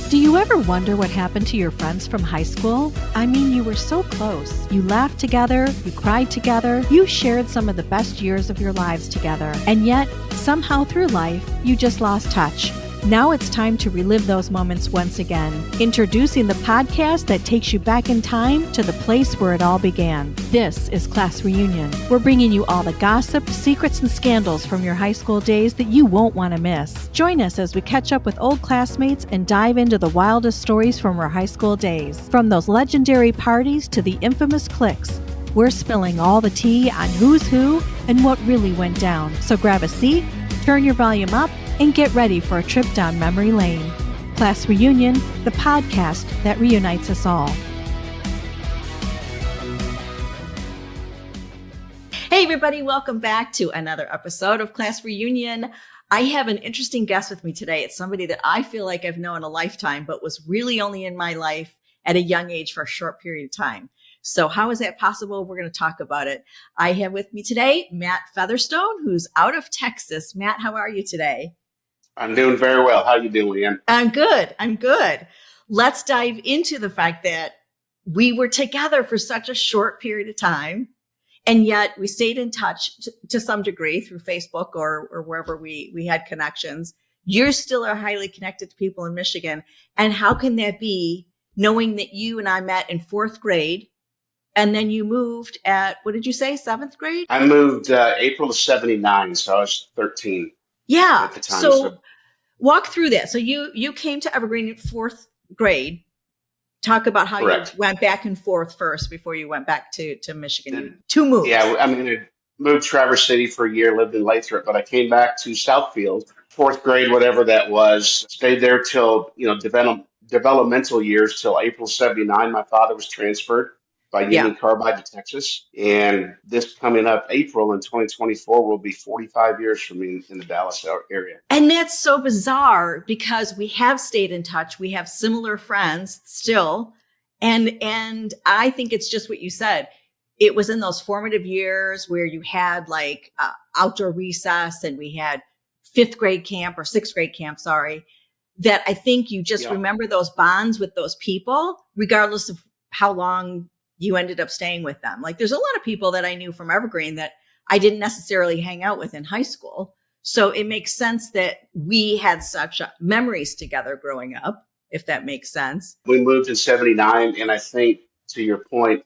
Do you ever wonder what happened to your friends from high school? I mean, you were so close. You laughed together, you cried together, you shared some of the best years of your lives together. And yet, somehow through life, you just lost touch. Now it's time to relive those moments once again. Introducing the podcast that takes you back in time to the place where it all began. This is Class Reunion. We're bringing you all the gossip, secrets, and scandals from your high school days that you won't want to miss. Join us as we catch up with old classmates and dive into the wildest stories from our high school days. From those legendary parties to the infamous cliques, we're spilling all the tea on who's who and what really went down. So grab a seat, turn your volume up, and get ready for a trip down memory lane. Class Reunion, the podcast that reunites us all. Hey everybody, welcome back to another episode of Class Reunion. I have an interesting guest with me today. It's somebody that I feel like I've known a lifetime, but was really only in my life at a young age for a short period of time. So how is that possible? We're going to talk about it. I have with me today, Matt Featherstone, who's out of Texas. Matt, how are you today? I'm doing very well. How you doing, Leanne? I'm good. Let's dive into the fact that we were together for such a short period of time, and yet we stayed in touch to some degree through Facebook or wherever we had connections. You still are highly connected to people in Michigan. And how can that be, knowing that you and I met in fourth grade, and then you moved at, what did you say, seventh grade? I moved April of 79, so I was 13 Yeah. at the time. So walk through that. So you came to Evergreen in fourth grade. Talk about how Correct. You went back and forth first before you went back to Michigan. Two moves. Yeah, I mean, I moved Traverse City for a year, lived in Lathrop, but I came back to Southfield, fourth grade, whatever that was. Stayed there till, developmental years till April 79. My father was transferred by Union Carbide to Texas. And this coming up April in 2024 will be 45 years for me in the Dallas area. And that's so bizarre because we have stayed in touch. We have similar friends still. And I think it's just what you said. It was in those formative years where you had like outdoor recess and we had sixth grade camp, that I think you just remember those bonds with those people, regardless of how long you ended up staying with them. Like there's a lot of people that I knew from Evergreen that I didn't necessarily hang out with in high school. So it makes sense that we had such memories together growing up, if that makes sense. We moved in 79. And I think to your point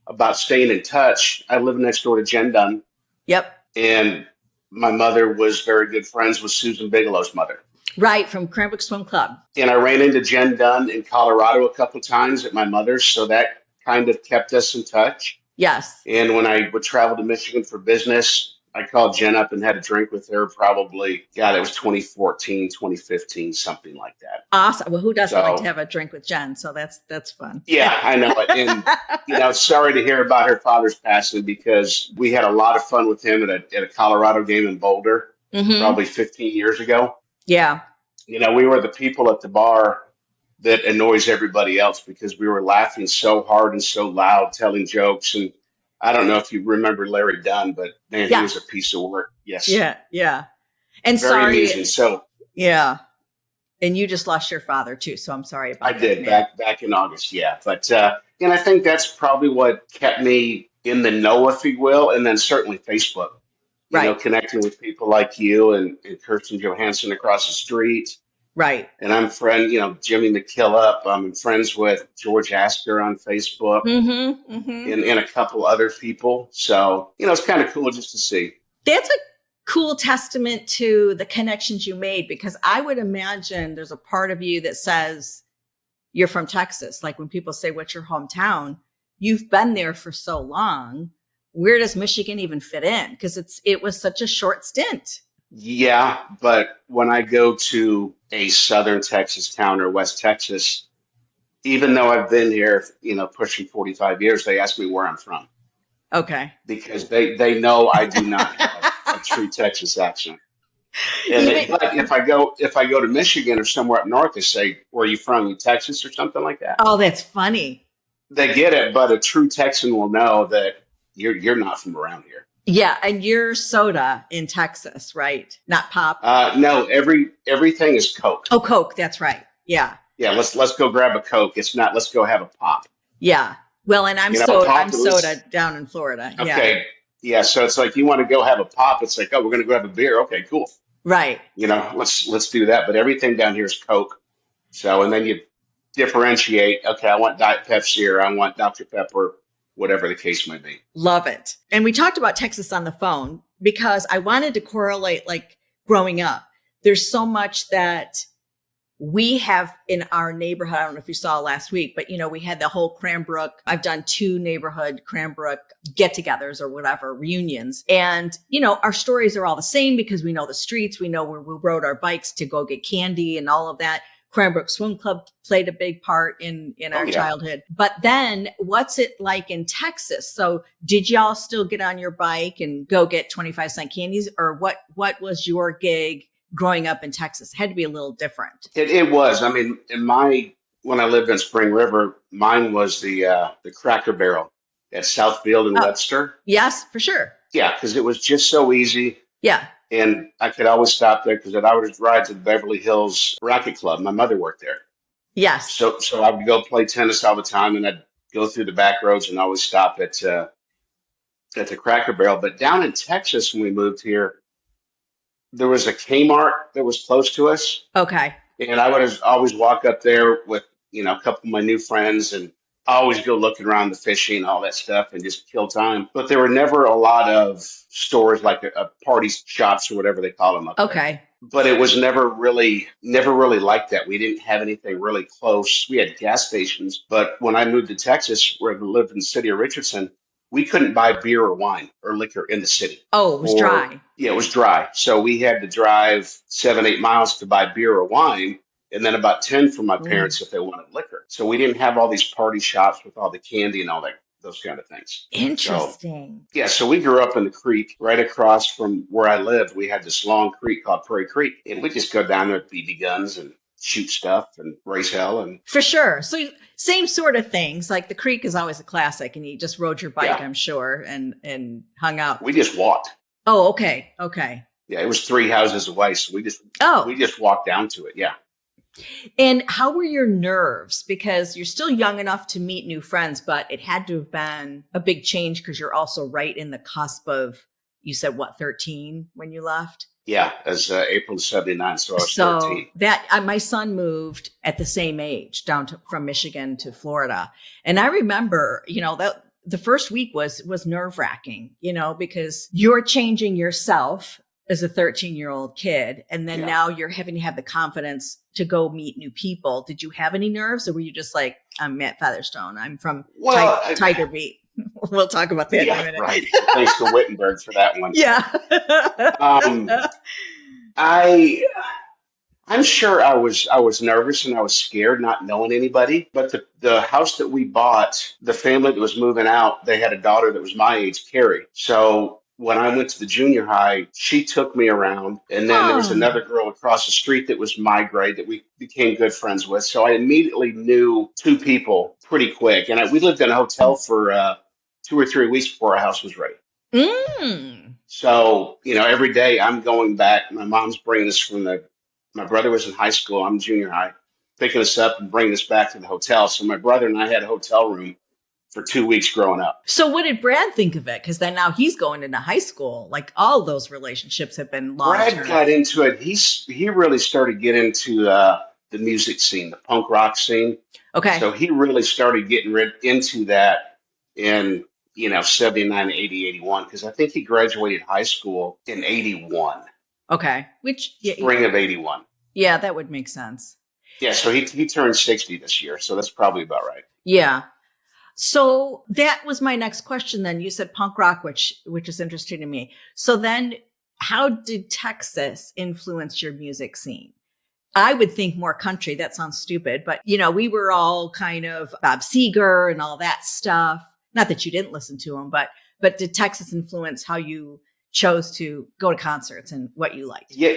about staying in touch, I live next door to Jen Dunn. Yep. And my mother was very good friends with Susan Bigelow's mother. Right, from Cranbrook Swim Club. And I ran into Jen Dunn in Colorado a couple of times at my mother's. So that kind of kept us in touch. Yes. And when I would travel to Michigan for business, I called Jen up and had a drink with her probably, it was 2014, 2015, something like that. Awesome. Well, who doesn't like to have a drink with Jen? So that's fun. Yeah, I know it. And, sorry to hear about her father's passing because we had a lot of fun with him at a Colorado game in Boulder, probably 15 years ago. Yeah. We were the people at the bar that annoys everybody else because we were laughing so hard and so loud, telling jokes. And I don't know if you remember Larry Dunn, but man, he was a piece of work. Yes. Yeah. And very amusing. So yeah. And you just lost your father too. So I'm sorry about that. I did back in August. Yeah. But, and I think that's probably what kept me in the know, if you will. And then certainly Facebook, connecting with people like you and Kirsten Johansson across the street. Right. And I'm Jimmy McKillop. I'm friends with George Asker on Facebook and a couple other people. So, it's kind of cool just to see. That's a cool testament to the connections you made, because I would imagine there's a part of you that says you're from Texas. Like when people say, what's your hometown? You've been there for so long. Where does Michigan even fit in? Because it was such a short stint. Yeah, but when I go to a southern Texas town or West Texas, even though I've been here, pushing 45 years, they ask me where I'm from. Okay. Because they know I do not have a true Texas accent. And if I go to Michigan or somewhere up north, they say, where are you from? You Texas or something like that? Oh, that's funny. They get it, but a true Texan will know that you're not from around here. Yeah, and you're soda in Texas, right? Not pop. No, everything is Coke. Oh, Coke. That's right. Yeah. Yeah, let's go grab a Coke. It's not let's go have a pop. Yeah. Well, and I'm You know, pop I'm at soda least down in Florida. Yeah. okay. Yeah, so it's like you want to go have a pop. It's like, oh, we're gonna go have a beer. Okay, cool. Right. You know, let's do that. But everything down here is Coke. So and then you differentiate. Okay, I want Diet Pepsi or I want Dr. Pepper, whatever the case may be. Love it. And we talked about Texas on the phone because I wanted to correlate like growing up. There's so much that we have in our neighborhood. I don't know if you saw last week, but we had the whole Cranbrook. I've done 2 neighborhood Cranbrook get-togethers or whatever, reunions. And, our stories are all the same because we know the streets. We know where we rode our bikes to go get candy and all of that. Cranbrook Swim Club played a big part in our childhood. But then what's it like in Texas? So did y'all still get on your bike and go get 25-cent candies, or what was your gig growing up in Texas? It had to be a little different. It was. I mean, when I lived in Spring River, mine was the Cracker Barrel at Southfield and Webster. Yes, for sure. Yeah, because it was just so easy. Yeah. And I could always stop there because I would ride to the Beverly Hills Racket Club. My mother worked there. Yes. So I would go play tennis all the time, and I'd go through the back roads and always stop at the Cracker Barrel. But down in Texas, when we moved here, there was a Kmart that was close to us. Okay. And I would always walk up there with, a couple of my new friends and always go looking around the fishing and all that stuff and just kill time. But there were never a lot of stores like a party shops or whatever they call them up there. Okay. But it was never really like that. We didn't have anything really close. We had gas stations. But when I moved to Texas, where I lived in the city of Richardson, we couldn't buy beer or wine or liquor in the city. Oh, it was dry. Yeah, it was dry. So we had to drive 7-8 miles to buy beer or wine, and then about 10 from my parents if they wanted liquor. So we didn't have all these party shops with all the candy and all that, those kind of things. Interesting. So we grew up in the creek right across from where I lived. We had this long creek called Prairie Creek, and we just go down there with BB guns and shoot stuff and raise hell. And for sure. So same sort of things. Like the creek is always a classic, and you just rode your bike, I'm sure, and hung out. We just walked. Oh, okay. Okay. Yeah, it was 3 houses away, so we just walked down to it. Yeah. And how were your nerves? Because you're still young enough to meet new friends, but it had to have been a big change because you're also right in the cusp of, you said, 13 when you left? Yeah, as April 79, so I was 13. My son moved at the same age from Michigan to Florida. And I remember, that the first week was nerve-wracking, because you're changing yourself as a 13-year-old kid. And then now you're having to have the confidence to go meet new people. Did you have any nerves, or were you just like, I'm Matt Featherstone, I'm from Tiger Beat? We'll talk about that in a minute. Right. Thanks to Wittenberg for that one. Yeah. I'm sure I was nervous and I was scared, not knowing anybody. But the house that we bought, the family that was moving out, they had a daughter that was my age, Carrie. So when I went to the junior high, she took me around. And then there was another girl across the street that was my grade that we became good friends with. So I immediately knew 2 people pretty quick. And we lived in a hotel for 2 or 3 weeks before our house was ready. So, every day I'm going back. My mom's bringing us my brother was in high school. I'm junior high, picking us up and bringing us back to the hotel. So my brother and I had a hotel room for 2 weeks growing up. So what did Brad think of it? Because then now he's going into high school. Like all those relationships have been long-term. Brad got into it. He really started getting into the music scene, the punk rock scene. Okay. So he really started getting into that in 79, 80, 81, because I think he graduated high school in 81. Okay. Spring of 81. Yeah, that would make sense. Yeah, so he turned 60 this year, so that's probably about right. Yeah. So that was my next question then. You said punk rock, which is interesting to me. So then how did Texas influence your music scene? I would think more country. That sounds stupid, but we were all kind of Bob Seger and all that stuff. Not that you didn't listen to him, but did Texas influence how you chose to go to concerts and what you liked? Yeah,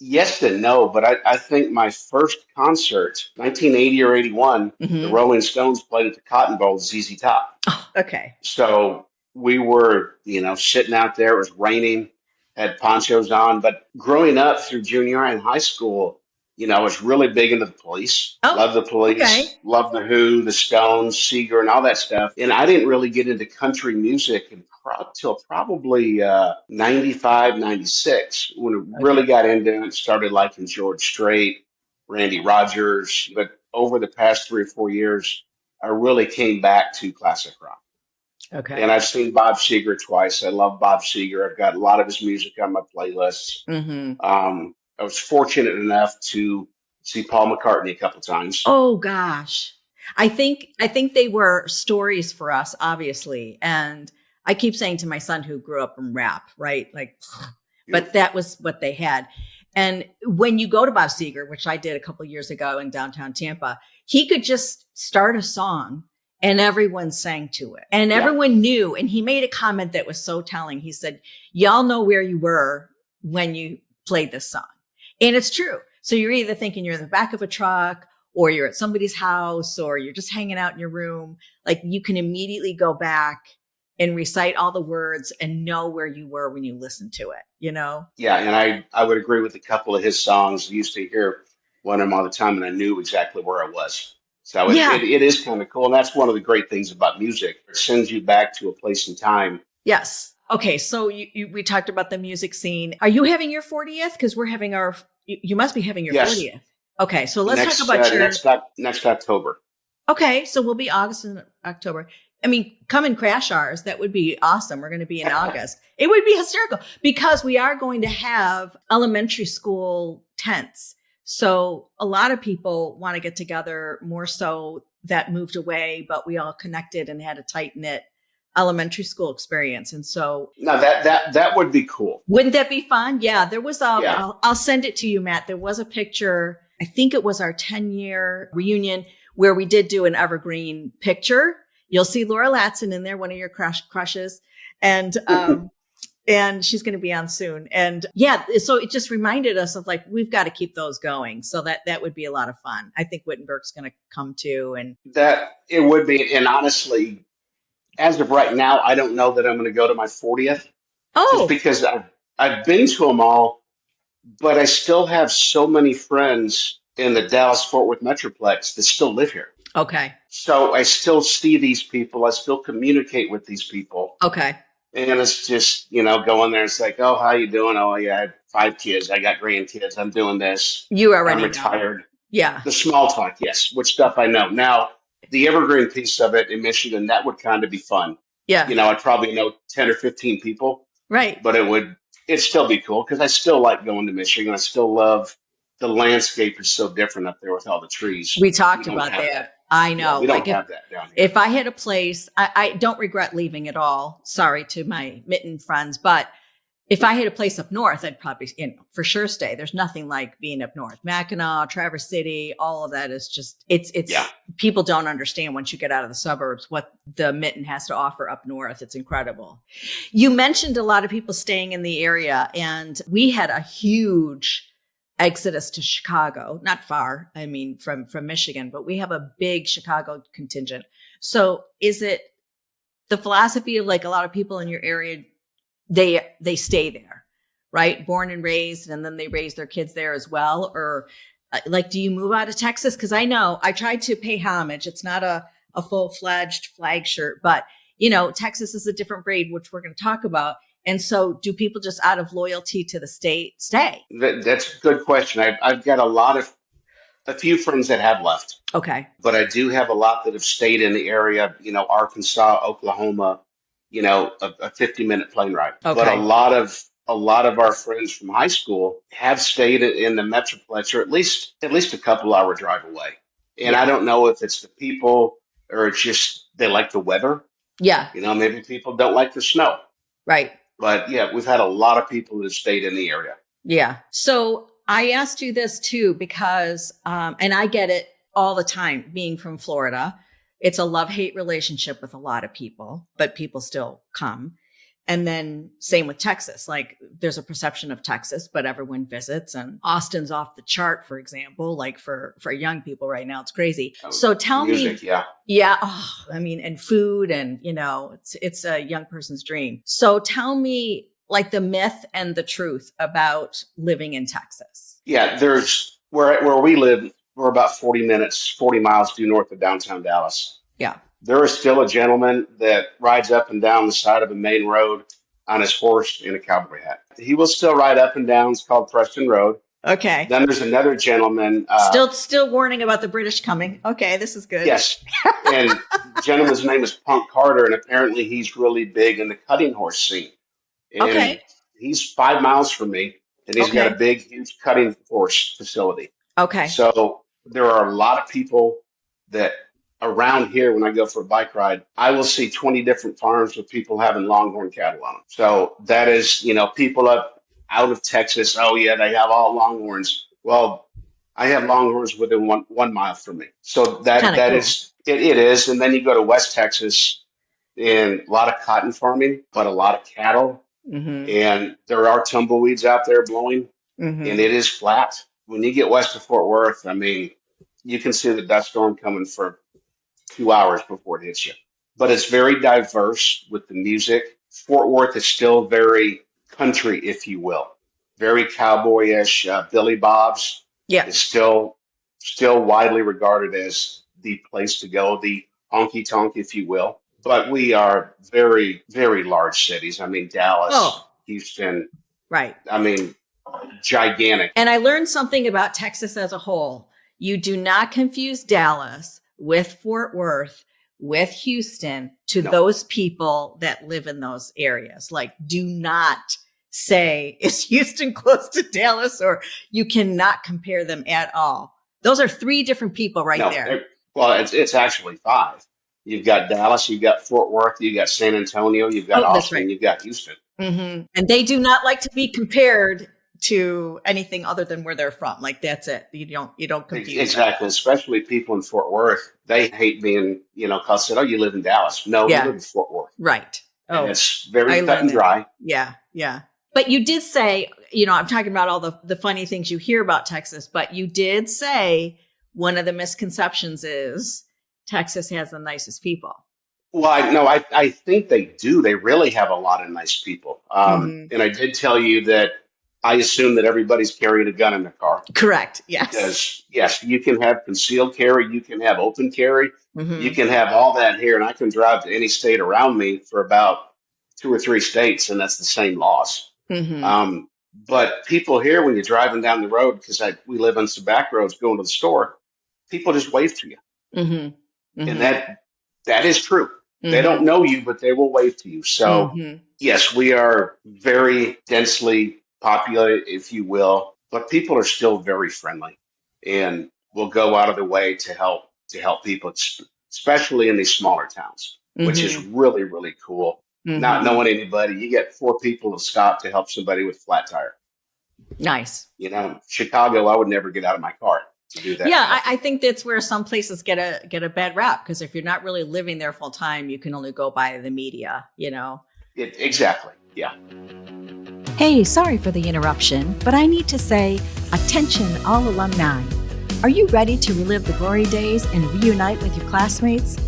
yes and no, but I think my first concert, 1980 or 81, the Rolling Stones played at the Cotton Bowl with ZZ Top. Oh, okay. So we were, sitting out there. It was raining, had ponchos on. But growing up through junior high and high school, I was really big into the Police. Oh, Love the okay. Police, love the Who, the Stones, Seger, and all that stuff. And I didn't really get into country music until probably 95, 96, when I really Okay. got into it. Started liking George Strait, Randy Rogers. But over the past 3 or 4 years, I really came back to classic rock. And Okay. I've seen Bob Seger twice. I love Bob Seger. I've got a lot of his music on my playlists. Mm-hmm. I was fortunate enough to see Paul McCartney a couple times. Oh gosh. I think they were stories for us, obviously. And I keep saying to my son who grew up in rap, right? Like, but Beautiful. that was what they had. And when you go to Bob Seger, which I did a couple years ago in downtown Tampa, he could just start a song and everyone sang to it and Yeah. everyone knew. And he made a comment that was so telling. He said, y'all know where you were when you played this song. And it's true. So you're either thinking you're in the back of a truck or you're at somebody's house or you're just hanging out in your room. Like you can immediately go back and recite all the words and know where you were when you listened to it, you know? Yeah. And I would agree with a couple of his songs. I used to hear one of them all the time and I knew exactly where I was. So Yeah. it is kind of cool. And that's one of the great things about music. It sends you back to a place and time. Yes. Okay. So we talked about the music scene. Are you having your 40th? Because we're having you must be having your Yes. 40th. Okay. So let's talk about your, Next October. okay. So we'll be August and October. I mean, come and crash ours. That would be awesome. We're going to be in August. It would be hysterical because we are going to have elementary school tents. So a lot of people want to get together more so that moved away, but we all connected and had a tight knit elementary school experience. And so No, that would be cool. wouldn't that be fun? Yeah, there was Yeah. I'll send it to you, Matt. There was a picture. I think it was our 10-year reunion where we did do an evergreen picture. You'll see Laura Latson in there, one of your crushes. And, and she's going to be on soon. And yeah, so it just reminded us of like, we've got to keep those going. So that would be a lot of fun. I think Wittenberg's going to come too. And That it would be. And honestly, as of right now, I don't know that I'm going to go to my 40th just oh, because I've been to them all, but I still have so many friends in the Dallas Fort Worth Metroplex that still live here. okay. So I still see these people. I still communicate with these people. Okay. And it's just, going there. It's like, oh, how you doing? Oh, yeah, I had 5 kids. I got grandkids. I'm doing this. You I'm already know. retired. Yeah. The small talk, yes, which stuff I know. Now, the Evergreen piece of it in Michigan, that would kind of be fun. Yeah. I'd probably know 10 or 15 people, Right. but it'd still be cool because I still like going to Michigan. I still love the landscape is so different up there with all the trees. We talked don't about have that. I Yeah, know. we don't Like have that down here. if I had a place, I don't regret leaving at all. Sorry to my mitten friends, but if I had a place up north, I'd probably, for sure stay. There's nothing like being up north. Mackinac, Traverse City, all of that is just, it's, Yeah. people don't understand once you get out of the suburbs what the mitten has to offer up north. It's incredible. You mentioned a lot of people staying in the area, and we had a huge exodus to Chicago, not far, I mean, from Michigan, but we have a big Chicago contingent. So is it the philosophy of like a lot of people in your area, they stay there, right? Born and raised, and then they raise their kids there as well? Or like, do you move out of Texas? Because I know I tried to pay homage. It's not a full-fledged flag shirt, but Texas is a different breed, which we're going to talk about. And so do people just out of loyalty to the state stay? That's a good question. I've got a few friends that have left, Okay. but I do have a lot that have stayed in the area, Arkansas, Oklahoma, a 50-minute plane ride. But Okay. a lot of our friends from high school have stayed in the Metroplex or at least a couple-hour drive away. And I Yeah. don't know if it's the people or it's just they like the weather. Yeah. Maybe people don't like the snow. Right. But yeah, we've had a lot of people that have stayed in the area. Yeah. So I asked you this too, because, and I get it all the time being from Florida. It's a love-hate relationship with a lot of people, but people still come. And then same with Texas. Like there's a perception of Texas, but everyone visits, and Austin's off the chart, for example, like for young people right now, it's crazy. So tell Music, me, yeah. yeah. Oh, I mean, and food and, it's a young person's dream. So tell me like the myth and the truth about living in Texas. Yeah, there's where we live, we're about 40 miles due north of downtown Dallas. Yeah. There is still a gentleman that rides up and down the side of a main road on his horse in a cowboy hat. He will still ride up and down. It's called Preston Road. Okay. Then there's another gentleman. Still warning about the British coming. Okay, this is good. Yes. And the gentleman's name is Punk Carter, and apparently he's really big in the cutting horse scene. And Okay. he's 5 miles from me, and he's got Okay. a big, huge cutting horse facility. Okay. So there are a lot of people that around here, when I go for a bike ride, I will see 20 different farms with people having longhorn cattle on them. So that is, people up out of Texas. Oh yeah, they have all longhorns. Well, I have longhorns within 1 mile from me. So that Kinda that cool. is it is. And then you go to West Texas, and a lot of cotton farming, but a lot of cattle. Mm-hmm. And there are tumbleweeds out there blowing, Mm-hmm. and it is flat. When you get west of Fort Worth, I mean, you can see the dust storm coming for 2 hours before it hits you. But it's very diverse with the music. Fort Worth is still very country, if you will, very cowboyish. Billy Bob's Yeah. is still widely regarded as the place to go, the honky tonk, if you will. But we are very, very large cities. I mean, Dallas, Oh. Houston, Right. I mean, gigantic. And I learned something about Texas as a whole. You do not confuse Dallas with Fort Worth, with Houston, to No. those people that live in those areas. Like, do not say, is Houston close to Dallas? Or you cannot compare them at all. Those are 3 different people right No, there. well, it's actually 5. You've got Dallas, you've got Fort Worth, you've got San Antonio, you've got Oh, that's Austin, right. you've got Houston. Mm-hmm. And they do not like to be compared to anything other than where they're from. Like, that's it. You don't confuse them. Exactly, especially people in Fort Worth. They hate being, cause said, oh, you live in Dallas. No, Yeah. you live in Fort Worth. Right. And Oh, it's I very cut learned and that. dry. Yeah. Yeah. But you did say, I'm talking about all the funny things you hear about Texas, but you did say one of the misconceptions is Texas has the nicest people. Well, I think they do. They really have a lot of nice people. Mhm. And I did tell you that I assume that everybody's carrying a gun in their car. Correct. Yes. Because, yes, you can have concealed carry, you can have open carry, Mhm. you can have all that here, and I can drive to any state around me for about 2 or 3 states, and that's the same laws. Mhm. But people here, when you're driving down the road, because we live on some back roads going to the store, people just wave to you. Mhm. Mhm. And that is true. They Mhm. don't know you, but they will wave to you. So, Mhm. yes, we are very densely populated, if you will, but people are still very friendly and will go out of their way to help people, especially in these smaller towns, which is really, really cool. Not Mhm. knowing anybody, you get 4 people to stop to help somebody with a flat tire. Nice. Chicago, I would never get out of my car to do that. Yeah, I think that's where some places get a bad rap, because if you're not really living there full time, you can only go by the media, Exactly. Yeah. Hey, sorry for the interruption, but I need to say, attention all alumni. Are you ready to relive the glory days and reunite with your classmates?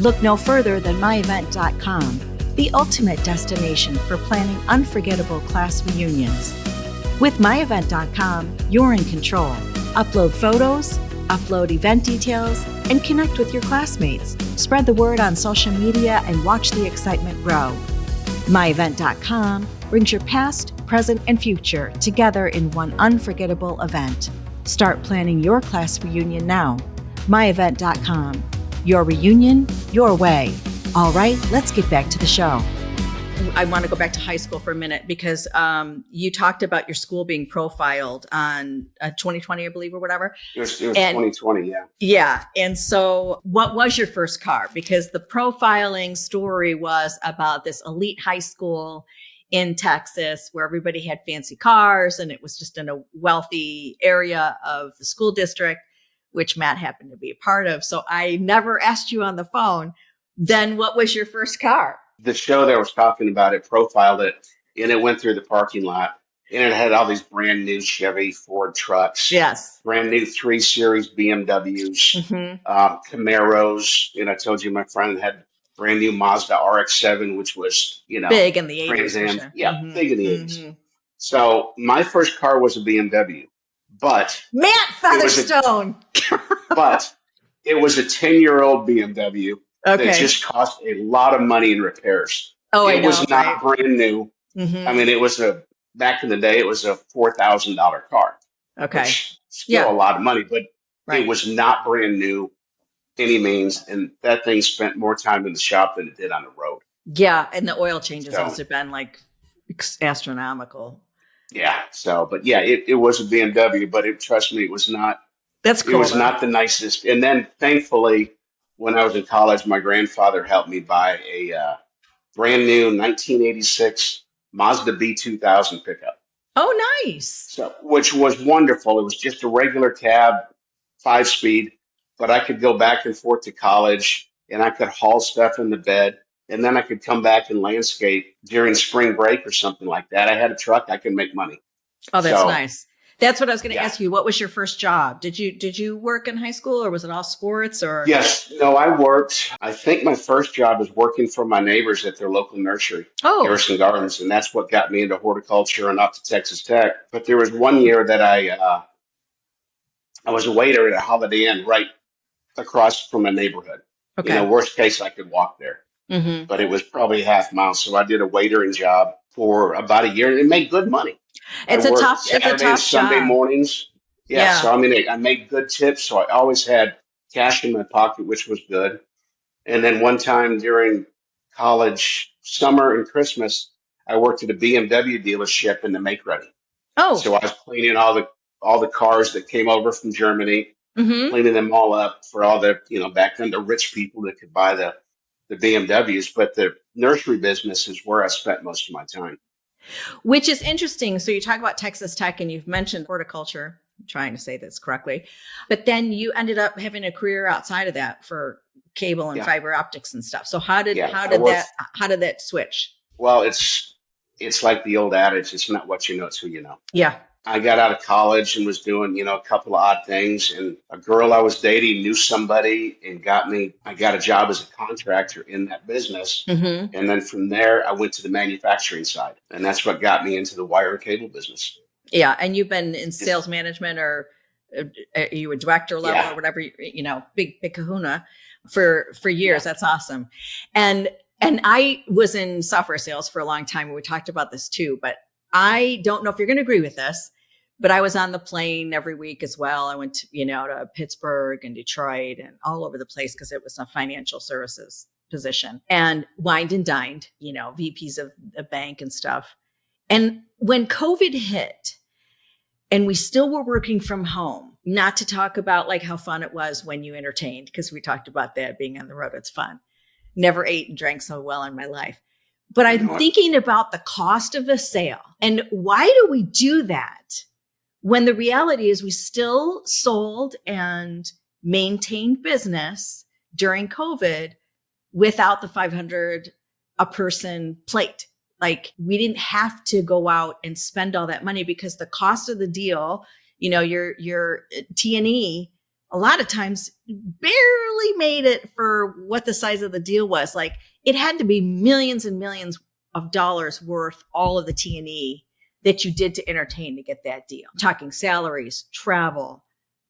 Look no further than myevent.com, the ultimate destination for planning unforgettable class reunions. With myevent.com, you're in control. Upload photos, upload event details, and connect with your classmates. Spread the word on social media and watch the excitement grow. myevent.com brings your past, present, and future together in one unforgettable event. Start planning your class reunion now. myevent.com. Your reunion, your way. All right, let's get back to the show. I want to go back to high school for a minute, because you talked about your school being profiled on 2020, I believe, or whatever. It was And- 2020, yeah. Yeah. And so what was your first car? Because the profiling story was about this elite high school in Texas where everybody had fancy cars, and it was just in a wealthy area of the school district, which Matt happened to be a part of. So I never asked you on the phone, then what was your first car? The show that was talking about it profiled it, and it went through the parking lot, and it had all these brand new Chevy, Ford trucks, Yes. brand new 3 Series BMWs, Mhm. Camaros. And I told you my friend had brand new Mazda RX-7, which was, Big in the 80s. Trans for Am. sure. Yeah, Mhm. big in the 80s. Mhm. So my first car was a BMW, but Matt it was Featherstone. but it was a 10-year-old BMW that Okay. just cost a lot of money in repairs. Oh, I It know, was not right? brand new. I Mm-hmm. mean, back in the day, it was a $4,000 car, Okay. which still a Yeah. lot of money, but it Right. was not brand new any means. And that thing spent more time in the shop than it did on the road. Yeah. And the oil changes must So, have been like astronomical. yeah. So, but yeah, it was a BMW, but trust me, That's it cool was though. not the nicest. And then thankfully, when I was in college, my grandfather helped me buy a brand new 1986 Mazda B2000 pickup. Oh, nice. So, which was wonderful. It was just a regular cab, 5 speed, but I could go back and forth to college and I could haul stuff in the bed. And then I could come back and landscape during spring break or something like that. I had a truck, I could make money. Oh, that's So, nice. That's what I was going to yeah. ask you. What was your first job? Did you work in high school or was it all sports or? Yes, no, I worked. I think my first job was working for my neighbors at their local nursery, Oh, Garrison Gardens, and that's what got me into horticulture and up to Texas Tech. But there was one year that I was a waiter at a Holiday Inn right across from a neighborhood. okay. Worst case, I could walk there, Mm-hmm. but it was probably a half mile. So I did a waitering job for about a year and it made good money. I It's a worked tough Saturday and Sunday job. mornings. Yeah, Yeah. so I mean, I made good tips, so I always had cash in my pocket, which was good. And then one time during college, summer and Christmas, I worked at a BMW dealership in the make ready. Oh, So I was cleaning all the cars that came over from Germany, mm-hmm. cleaning them all up for all the, back then the rich people that could buy the BMWs. But the nursery business is where I spent most of my time. Which is interesting. So you talk about Texas Tech and you've mentioned horticulture. I'm trying to say this correctly, but then you ended up having a career outside of that for cable and Yeah. fiber optics and stuff. So how did Yeah, how I did worked. that switch? Well, it's like the old adage, it's not what you know, it's who you know. Yeah. I got out of college and was doing, a couple of odd things. And a girl I was dating knew somebody and I got a job as a contractor in that business. Mm-hmm. And then from there, I went to the manufacturing side. And that's what got me into the wire and cable business. Yeah. And you've been in sales management or are you a director level Yeah. or whatever, big kahuna for years. Yeah. That's awesome. And I was in software sales for a long time. And we talked about this too, but I don't know if you're going to agree with this, but I was on the plane every week as well. I went to, to Pittsburgh and Detroit and all over the place because it was a financial services position and wined and dined, VPs of a bank and stuff. And when COVID hit and we still were working from home, not to talk about like how fun it was when you entertained, because we talked about that being on the road. It's fun. Never ate and drank so well in my life. But I'm thinking about the cost of a sale and why do we do that? When the reality is we still sold and maintained business during COVID without the 500 a person plate. Like we didn't have to go out and spend all that money because the cost of the deal, your T&E, a lot of times barely made it for what the size of the deal was. Like it had to be millions and millions of dollars worth, all of the T&E that you did to entertain to get that deal. I'm talking salaries, travel,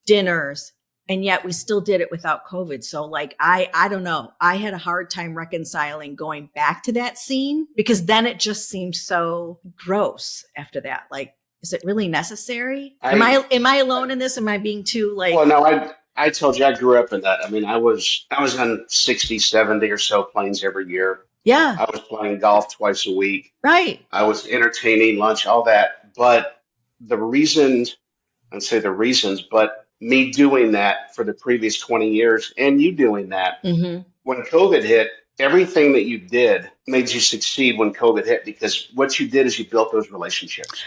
dinners, and yet we still did it without COVID. So like, I don't know. I had a hard time reconciling going back to that scene because then it just seemed so gross after that. Like, is it really necessary? Am I alone in this? Am I being too like? Well, no, I told you I grew up in that. I mean, I was on 60, 70 or so planes every year. Yeah. I was playing golf twice a week. Right. I was entertaining, lunch, all that. But but me doing that for the previous 20 years and you doing that, when COVID hit, everything that you did made you succeed when COVID hit because what you did is you built those relationships.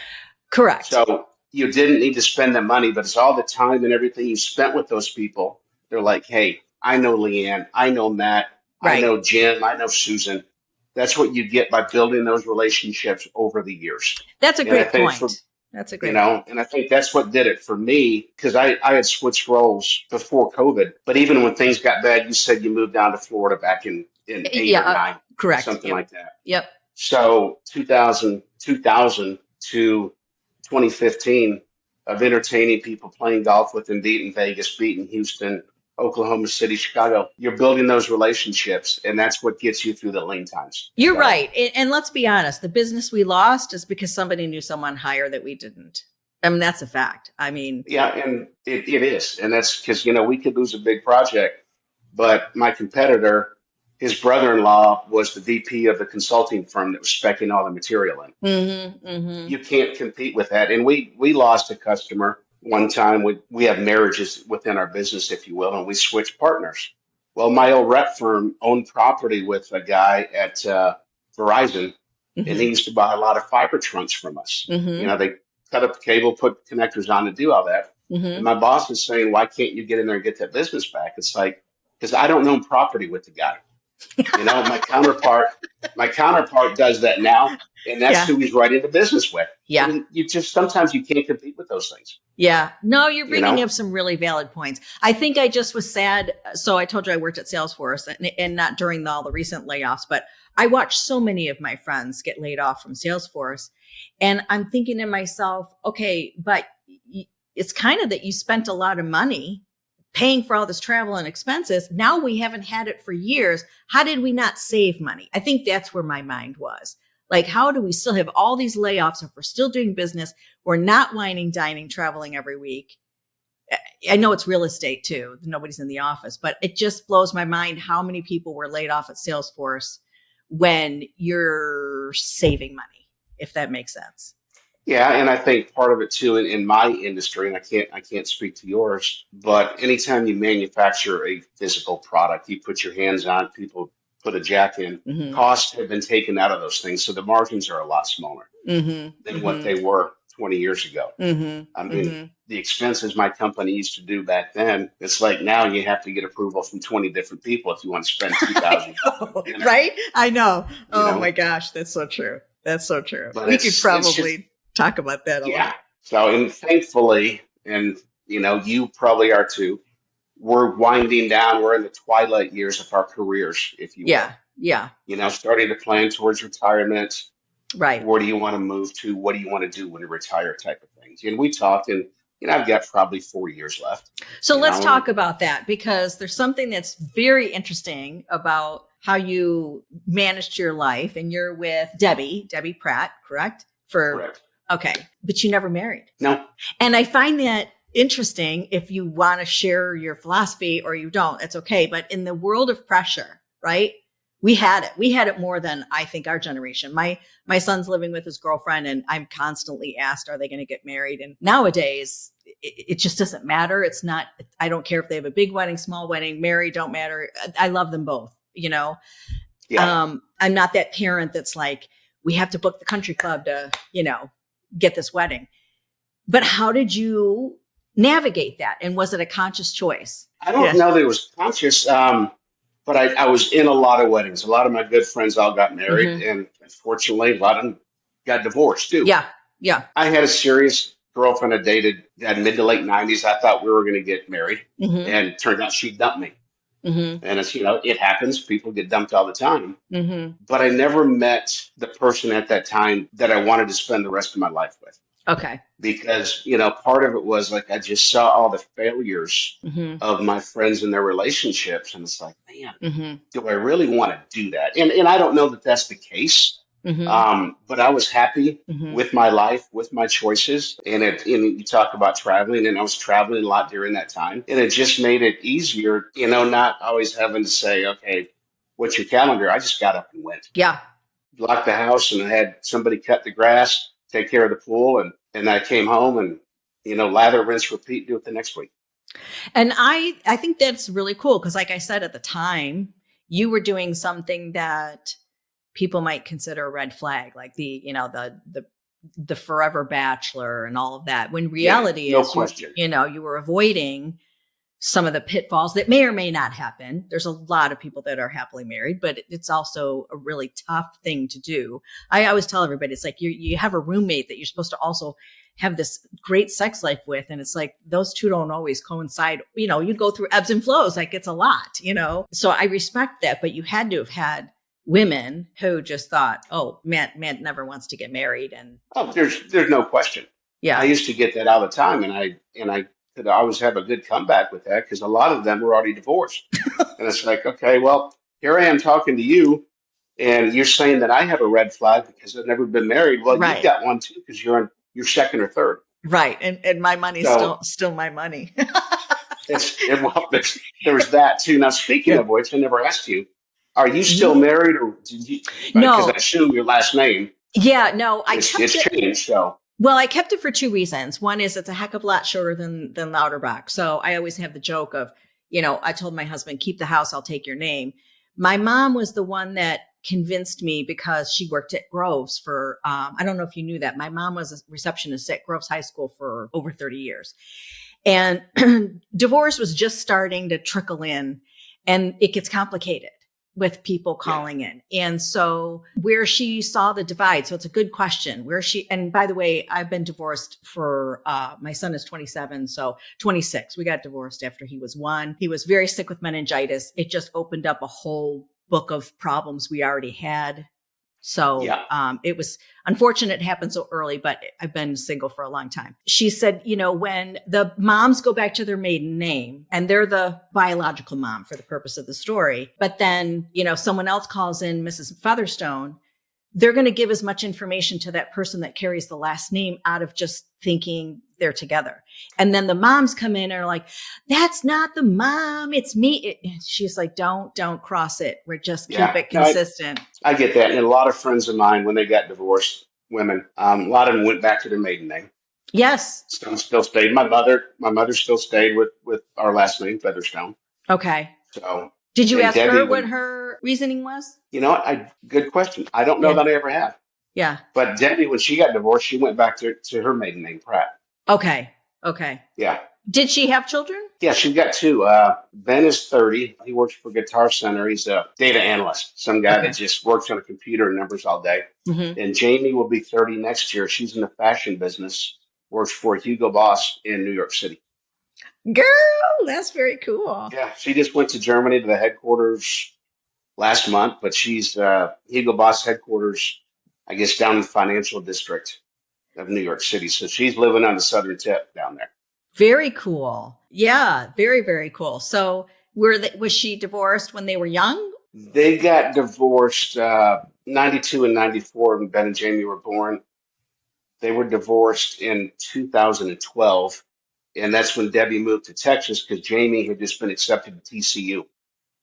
Correct. So you didn't need to spend the money, but it's all the time and everything you spent with those people. They're like, hey, I know Leanne, I know Matt, Right. I know Jim, I know Susan. That's what you get by building those relationships over the years. That's a great point. That's a great point. And I think that's what did it for me because I had switched roles before COVID. But even when things got bad, you said you moved down to Florida back in 8 or 9. Correct. Something like that. Yep. So 2000 to 2015, of entertaining people, playing golf with them, beating Vegas, beating Houston, Oklahoma City, Chicago. You're building those relationships, and that's what gets you through the lean times. You're right. And let's be honest, the business we lost is because somebody knew someone higher that we didn't. I mean, that's a fact. I mean, Yeah, and it is. And that's because, we could lose a big project, but my competitor, his brother-in-law was the VP of the consulting firm that was speccing all the material in. You can't compete with that. And we lost a customer one time. We have marriages within our business, if you will, and we switched partners. Well, my old rep firm owned property with a guy at Verizon, and he used to buy a lot of fiber trunks from us. They cut up the cable, put connectors on to do all that. And my boss is saying, why can't you get in there and get that business back? It's like, because I don't own property with the guy. My counterpart does that now, and that's who he's right into business with. Yeah. And sometimes you can't compete with those things. Yeah. No, you're bringing up some really valid points. I think I just was sad. So I told you I worked at Salesforce, and not during all the recent layoffs, but I watched so many of my friends get laid off from Salesforce. And I'm thinking to myself, okay, but it's kind of that you spent a lot of money paying for all this travel and expenses. Now we haven't had it for years. How did we not save money? I think that's where my mind was. Like, how do we still have all these layoffs if we're still doing business? We're not whining, dining, traveling every week. I know it's real estate too. Nobody's in the office, but it just blows my mind how many people were laid off at Salesforce when you're saving money, if that makes sense. Yeah, and I think part of it too in my industry, and I can't speak to yours, but anytime you manufacture a physical product, you put your hands on, people put a jack in, costs have been taken out of those things, so the margins are a lot smaller than what they were 20 years ago. I mean, the expenses my company used to do back then, it's like now you have to get approval from 20 different people if you want to spend $2,000. Right? I know. My gosh, that's so true. That's so true. But we could probably talk about that a lot. So, and thankfully, and you probably are too, we're winding down. We're in the twilight years of our careers, if you will. Yeah. Starting to plan towards retirement. Right. Where do you want to move to? What do you want to do when you retire type of things? And we talked, and I've got probably 4 years left. So let's talk about that, because there's something that's very interesting about how you managed your life, and you're with Debbie Pratt, correct? Correct. Okay. But you never married. No. And I find that interesting. If you want to share your philosophy or you don't, it's okay. But in the world of pressure, right? We had it. We had it more than I think our generation. My son's living with his girlfriend, and I'm constantly asked, are they going to get married? And nowadays it just doesn't matter. It's not, I don't care if they have a big wedding, small wedding, marry, don't matter. I love them both, Yeah. I'm not that parent that's like, we have to book the country club to, get this wedding. But how did you navigate that? And was it a conscious choice? I don't know that it was conscious, but I was in a lot of weddings. A lot of my good friends all got married, and unfortunately, a lot of them got divorced too. Yeah. I had a serious girlfriend I dated at mid to late 90s. I thought we were going to get married, and it turned out she dumped me. And it's, it happens. People get dumped all the time. But I never met the person at that time that I wanted to spend the rest of my life with. Okay. Because, part of it was like, I just saw all the failures of my friends and their relationships. And it's like, man, do I really want to do that? And I don't know that that's the case. But I was happy with my life, with my choices. And you talk about traveling, and I was traveling a lot during that time. And it just made it easier, not always having to say, okay, what's your calendar? I just got up and went. Yeah. Locked the house and had somebody cut the grass, take care of the pool. And I came home and, lather, rinse, repeat, do it the next week. And I think that's really cool. Because like I said, at the time, you were doing something that people might consider a red flag, like the forever bachelor and all of that. When reality no is, question. You were avoiding some of the pitfalls that may or may not happen. There's a lot of people that are happily married, but it's also a really tough thing to do. I always tell everybody, it's like you have a roommate that you're supposed to also have this great sex life with. And it's like, those two don't always coincide. You go through ebbs and flows, like it's a lot, So I respect that, but you had to have had women who just thought, oh, Matt never wants to get married. And there's no question. Yeah. I used to get that all the time, and I could always have a good comeback with that because a lot of them were already divorced. And it's like, okay, well, here I am talking to you, and you're saying that I have a red flag because I've never been married. Well, you've Right. got one too because you're second or third. Right. And my money's So still my money. there was that too. Now, speaking Yeah. of which, I never asked you, are you Mhm. still married, or did you? Because I No. assume your last name Yeah, no, I it's kept it. changed. So Well, I kept it for two reasons. One is it's a heck of a lot shorter than Lauterbach. So I always have the joke of, I told my husband, keep the house, I'll take your name. My mom was the one that convinced me because she worked at Groves for, I don't know if you knew that. My mom was a receptionist at Groves High School for over 30 years. And divorce was just starting to trickle in, and it gets complicated with people yeah, calling in. And so where she saw the divide, so it's a good question where and by the way, I've been divorced for, my son is 27. So 26, we got divorced after he was 1. He was very sick with meningitis. It just opened up a whole book of problems we already had. So, yeah, it was unfortunate it happened so early, but I've been single for a long time. She said, when the moms go back to their maiden name and they're the biological mom for the purpose of the story, but then, someone else calls in Mrs. Featherstone, they're going to give as much information to that person that carries the last name out of just thinking they're together. And then the moms come in and are like, that's not the mom, it's me. She's like, don't cross it. We're just keep yeah. it No, consistent. I get that. And a lot of friends of mine, when they got divorced, women, a lot of them went back to their maiden name. Yes. Some still stayed. My mother still stayed with our last name, Featherstone. Okay. So, Did you and ask her Debbie, what her reasoning was? you know what? Good question. I don't know Yeah. that I ever have. Yeah. But Debbie, when she got divorced, she went back to her maiden name, Pratt. Okay. Okay. Yeah. Did she have children? Yeah, she's got two. Ben is 30. He works for Guitar Center. He's a data analyst, some guy that Okay. just works on a computer and numbers all day. Mm-hmm. And Jamie will be 30 next year. She's in the fashion business, works for Hugo Boss in New York City. Girl, that's very cool. Yeah, she just went to Germany to the headquarters last month, but she's Hugo Boss headquarters, I guess, down in the financial district of New York City. So she's living on the southern tip down there. Very cool. Yeah. Very, very cool. So was she divorced when they were young? They got divorced 92 and 94 when Ben and Jamie were born. They were divorced in 2012. And that's when Debbie moved to Texas because Jamie had just been accepted to TCU.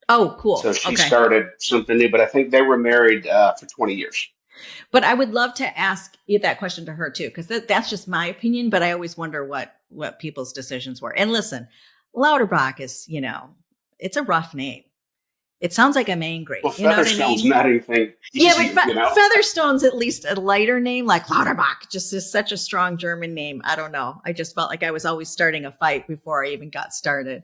Oh, So cool. she Okay. started something new, but I think they were married for 20 years. But I would love to ask you that question to her too, because that's just my opinion. But I always wonder what people's decisions were. And listen, Lauterbach is, it's a rough name. It sounds like I'm angry. Well, You know what I Featherstone's mean? not anything Yeah, easy, but you know? Featherstone's at least a lighter name, like Lauterbach. Just is such a strong German name. I don't know. I just felt like I was always starting a fight before I even got started.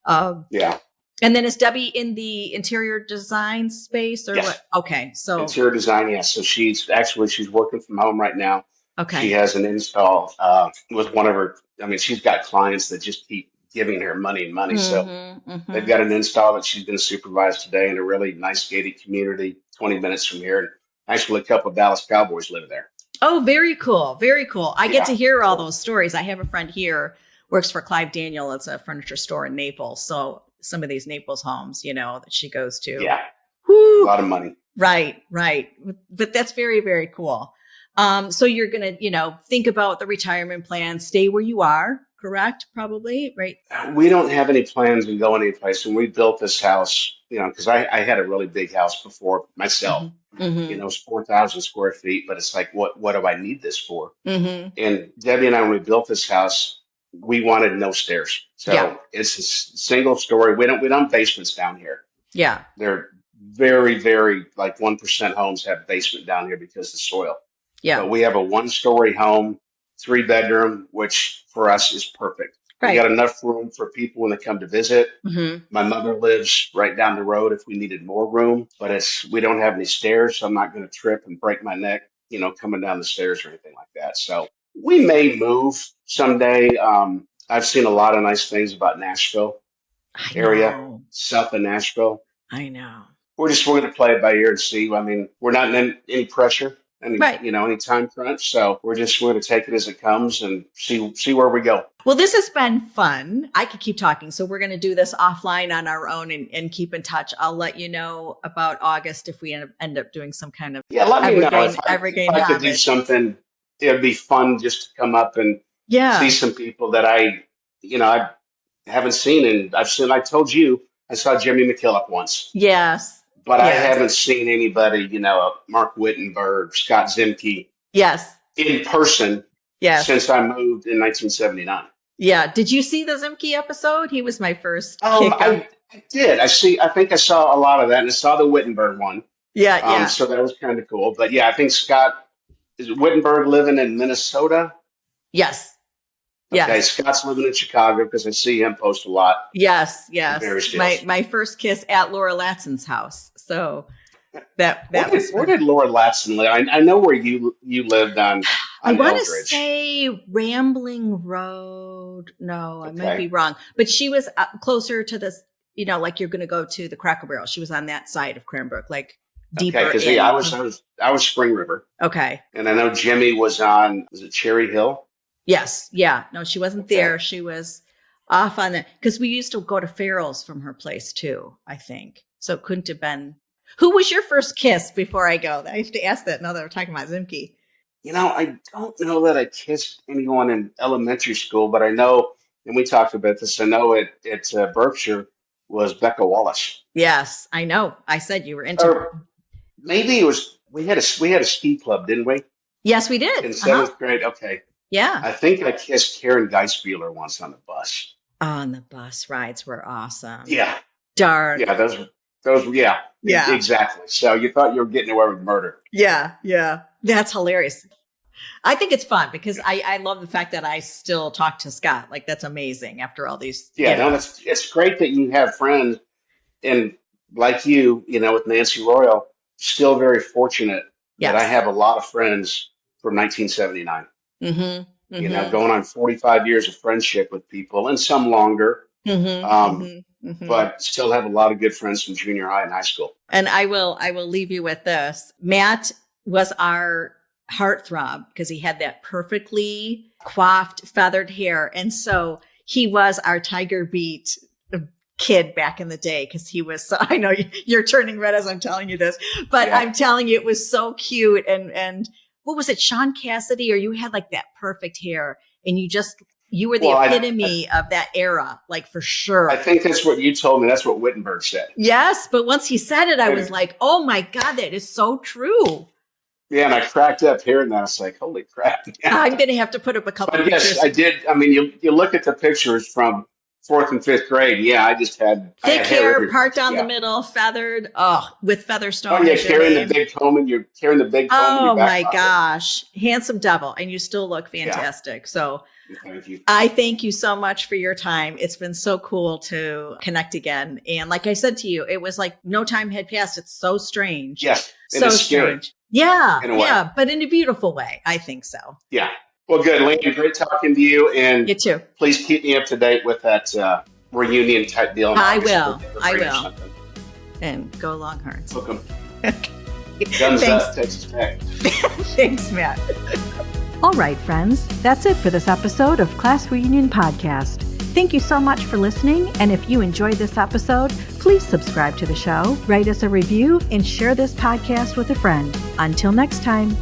Yeah. And then is Debbie in the interior design space or Yes. what? Okay, so Interior design, yes. So she's working from home right now. She okay. has an install with one of her. I mean, she's got clients that just keep giving her money and money. So Mm-hmm, they've mm-hmm. got an install that she's going to supervise today in a really nice gated community, 20 minutes from here. And actually, a couple of Dallas Cowboys live there. Oh, very cool. Very cool. I get Yeah. to hear all those stories. I have a friend here, works for Clive Daniel. It's a furniture store in Naples. So some of these Naples homes, that she goes to. Yeah. A Whoo. lot of money. Right. But that's very, very cool. So you're going to, think about the retirement plan, stay where you are, correct? Probably, right? We don't have any plans to go anyplace. When we built this house, because I had a really big house before myself. Mm-hmm. Mm-hmm. It's 4,000 square feet, but it's like, what do I need this for? Mm-hmm. And Debbie and I, when we built this house, we wanted no stairs. So Yeah. it's a single story. We don't have basements down here. Yeah. They're very, very, like 1% homes have basement down here because of the soil. Yeah. But we have a 1-story home, 3-bedroom, which for us is perfect. We Right. got enough room for people when they come to visit. Mm-hmm. My mother lives right down the road if we needed more room, but we don't have any stairs, so I'm not going to trip and break my neck, coming down the stairs or anything like that. So we may move someday. I've seen a lot of nice things about Nashville I area, know. south of Nashville. I know. We're going to play it by ear and see. I mean, we're not in any pressure. Right. any time crunch. So we're going to take it as it comes and see where we go. Well, this has been fun. I could keep talking. So we're going to do this offline on our own and keep in touch. I'll let you know about August if we end up doing some kind of let me know Evergreen if I could do something. It'd be fun just to come up and see some people that I haven't seen. And I told you, I saw Jimmy McKillop once. Yes. But I haven't seen anybody, Mark Wittenberg, Scott Zemke. Yes. In person. Yes. Since I moved in 1979. Yeah. Did you see the Zemke episode? He was my first. I did. I think I saw a lot of that, and I saw the Wittenberg one. Yeah. So that was kind of cool. But yeah, I think is Wittenberg living in Minnesota? Yes. Okay, Scott's living in Chicago because I see him post a lot. Yes. My first kiss at Laura Latson's house. So where did Laura Latson live? I know where you lived on I want to Eldridge. say Rambling Road. No, I might be wrong. But she was closer to this, like you're going to go to the Cracker Barrel. She was on that side of Cranbrook, like deeper. Okay, because I was Spring River. Okay. And I know Jimmy was it Cherry Hill? Yes. Yeah. No, she wasn't there. She was off on that because we used to go to Farrell's from her place too, I think. So it couldn't have been. Who was your first kiss before I go? I have to ask that now that we're talking about Zemke. I don't know that I kissed anyone in elementary school, but I know, and we talked about this, I know at Berkshire was Becca Wallace. Yes, I know. I said you were into maybe it was, we had a ski club, didn't we? Yes, we did. In seventh grade. Okay. Yeah. I think I kissed Karen Geisbuehler once on the bus. On the bus rides were awesome. Yeah. Dark. Yeah, those yeah. Exactly. So you thought you were getting away with murder. Yeah. That's hilarious. I think it's fun because I love the fact that I still talk to Scott. Like, that's amazing after all these. Yeah, no, it's great that you have friends, and like you, with Nancy Royal, still very fortunate that I have a lot of friends from 1979. Mm-hmm. Going on 45 years of friendship with people, and some longer. But still have a lot of good friends from junior high and high school. And I will leave you with this. Matt was our heartthrob because he had that perfectly coiffed, feathered hair. And so he was our Tiger Beat kid back in the day because he was so, I know you're turning red as I'm telling you this, but I'm telling you, it was so cute. And what was it, Sean Cassidy, or you had like that perfect hair and you were the epitome of that era, like for sure. I think that's what you told me. That's what Wittenberg said. Yes. But once he said it, I was like, oh my God, that is so true. Yeah. And I cracked up hearing that. I was like, holy crap. Yeah. I'm going to have to put up a couple of pictures. Yes, I did. I mean, you look at the pictures from 4th and 5th grade. Yeah. I just had thick hair, part down the middle, feathered. Oh, with Featherstone. Oh yeah. Carrying the big comb and you're carrying the big comb. Oh my gosh. Handsome devil. And you still look fantastic. Yeah. So thank you. I thank you so much for your time. It's been so cool to connect again. And like I said to you, it was like no time had passed. It's so strange. Yes. So strange. Yeah. Yeah. But in a beautiful way. I think so. Yeah. Well, good. Lane, great talking to you. And you too. Please keep me up to date with that reunion type deal. I will. And go Longhorns. Welcome. Guns up, Texas Tech. Thanks, Matt. All right, friends, that's it for this episode of Class Reunion Podcast. Thank you so much for listening, and if you enjoyed this episode, please subscribe to the show, write us a review, and share this podcast with a friend. Until next time.